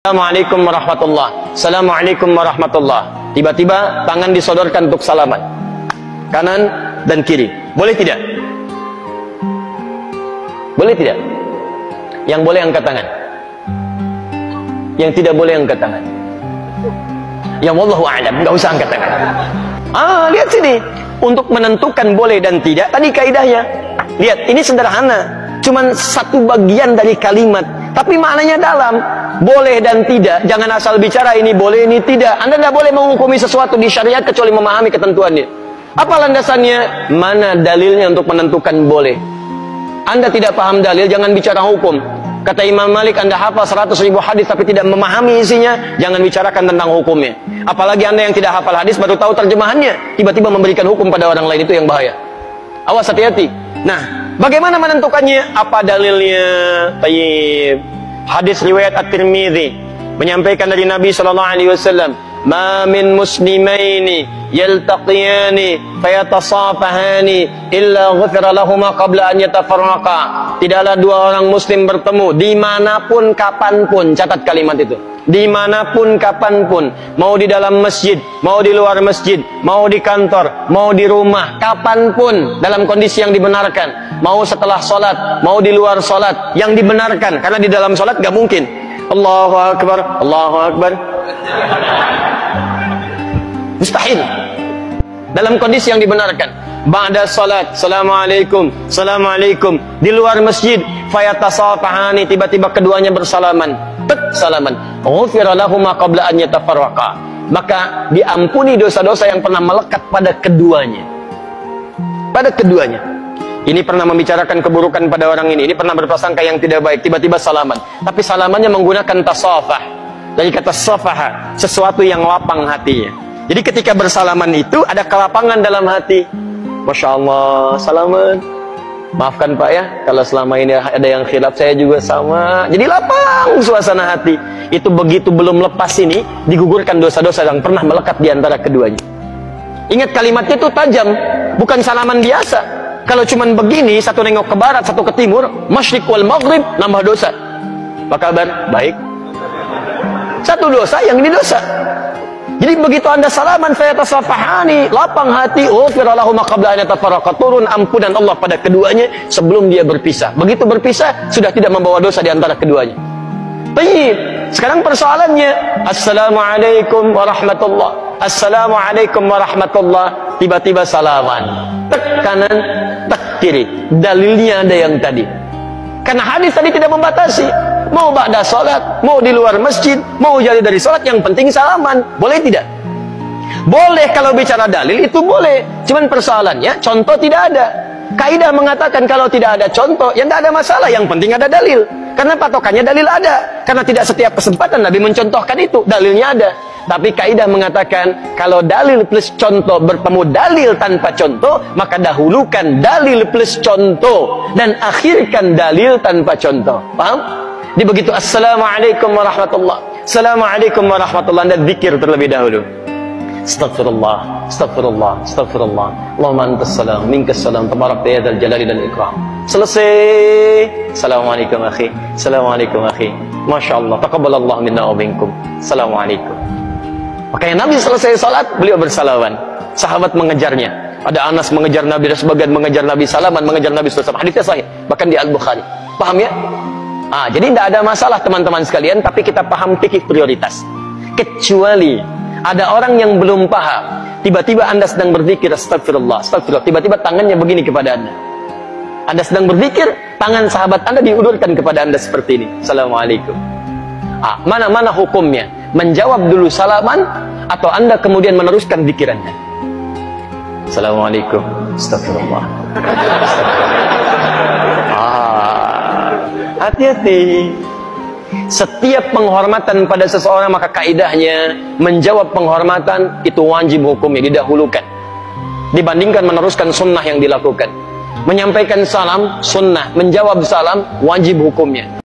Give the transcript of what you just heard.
Assalamualaikum warahmatullah. Assalamualaikum warahmatullah. Tiba-tiba tangan disodorkan untuk salaman, kanan dan kiri. Boleh tidak? Boleh tidak? Yang boleh angkat tangan, yang tidak boleh angkat tangan. Yang wallahu a'lam, nggak usah angkat tangan. Lihat sini, untuk menentukan boleh dan tidak, tadi kaidahnya. Lihat, ini sederhana, cuman satu bagian dari kalimat, tapi maknanya dalam. Boleh dan tidak, jangan asal bicara ini boleh, ini tidak. Anda tidak boleh menghukumi sesuatu di syariat kecuali memahami ketentuannya. Apa landasannya? Mana dalilnya untuk menentukan boleh? Anda tidak paham dalil, jangan bicara hukum. Kata Imam Malik, Anda hafal 100.000 hadis tapi tidak memahami isinya, jangan bicarakan tentang hukumnya. Apalagi Anda yang tidak hafal hadis baru tahu terjemahannya, tiba-tiba memberikan hukum pada orang lain, itu yang bahaya. Awas, hati-hati. Nah, bagaimana menentukannya? Apa dalilnya? Tayyib. Hadis riwayat At-Tirmidzi menyampaikan dari Nabi sallallahu alaihi wasallam, "Ma min muslimaini yaltaqiyani fayatasafahani illa ghufira lahumā qabla an yatafarraqa." Tidaklah dua orang muslim bertemu dimanapun kapanpun, catat kalimat itu, dimanapun kapanpun, mau di dalam masjid, mau di luar masjid, mau di kantor, mau di rumah, kapanpun dalam kondisi yang dibenarkan, mau setelah sholat, mau di luar sholat, yang dibenarkan, karena di dalam sholat gak mungkin Allahu Akbar, Allahu Akbar, mustahil. Dalam kondisi yang dibenarkan, ba'da salat, Assalamualaikum, Assalamualaikum. Di luar masjid, fayatasafahani, tiba-tiba keduanya bersalaman, salaman, ghufira lahumā qabla an yatafarraqa, maka diampuni dosa-dosa yang pernah melekat pada keduanya. Pada keduanya. Ini pernah membicarakan keburukan pada orang ini pernah berprasangka yang tidak baik, tiba-tiba salaman. Tapi salamannya menggunakan tasafah. Dari kata safaha, sesuatu yang lapang hatinya. Jadi ketika bersalaman itu ada kelapangan dalam hati. Masya Allah, salaman. Maafkan Pak ya, kalau selama ini ada yang khilaf, saya juga sama. Jadi lapang suasana hati. Itu begitu belum lepas ini, digugurkan dosa-dosa yang pernah melekat di antara keduanya. Ingat kalimatnya itu tajam, bukan salaman biasa. Kalau cuman begini, satu nengok ke barat, satu ke timur, masyriq wal maghrib, nambah dosa. Apa kabar? Baik. Satu dosa, yang ini dosa. Jadi begitu Anda salaman, fayatasafahani, lapang hati, ghufira lahumā qabla an yatafarraqa, turun ampunan Allah pada keduanya sebelum dia berpisah. Begitu berpisah, sudah tidak membawa dosa di antara keduanya. Baik, sekarang persoalannya, Assalamualaikum warahmatullah, Assalamualaikum warahmatullah, tiba-tiba salaman, tek kanan, tek kiri. Dalilnya ada yang tadi. Karena hadis tadi tidak membatasi. Mau ba'da salat, mau di luar masjid, mau jadi dari salat, yang penting salaman. Boleh tidak? Boleh kalau bicara dalil, itu boleh. Cuman persoalannya, contoh tidak ada. Kaidah mengatakan kalau tidak ada contoh, ya tidak ada masalah. Yang penting ada dalil. Karena patokannya dalil ada. Karena tidak setiap kesempatan Nabi mencontohkan itu. Dalilnya ada. Tapi kaidah mengatakan kalau dalil plus contoh bertemu dalil tanpa contoh, maka dahulukan dalil plus contoh dan akhirkan dalil tanpa contoh. Paham? Di begitu Assalamualaikum warahmatullah, Assalamualaikum warahmatullah, Anda zikir terlebih dahulu. Astaghfirullah, astaghfirullah, astaghfirullah. Allahumma antas salam, minkas salam, tabarakta ya dzal jalali dan ikram. Selesai. Assalamualaikum akhi, Assalamualaikum akhi. Masya Allah, taqabbalallahu minna wa minkum. Assalamualaikum. Makanya Nabi selesai salat, beliau bersalaman. Sahabat mengejarnya. Ada Anas mengejar Nabi, dan sebagian mengejar Nabi, salaman mengejar Nabi SAW. Hadisnya sahih, bahkan di Al-Bukhari. Paham ya? Jadi tidak ada masalah teman-teman sekalian, tapi kita paham fikih prioritas. Kecuali ada orang yang belum paham, tiba-tiba Anda sedang berzikir, astagfirullah, astagfirullah, tiba-tiba tangannya begini kepada Anda. Anda sedang berzikir, tangan sahabat Anda diulurkan kepada Anda seperti ini. Assalamualaikum. Mana hukumnya? Menjawab dulu salaman, atau Anda kemudian meneruskan zikirannya? Assalamualaikum, astagfirullah. Hati-hati. Setiap penghormatan pada seseorang, maka kaidahnya menjawab penghormatan itu wajib hukumnya, didahulukan dibandingkan meneruskan sunnah yang dilakukan. Menyampaikan salam sunnah, menjawab salam wajib hukumnya.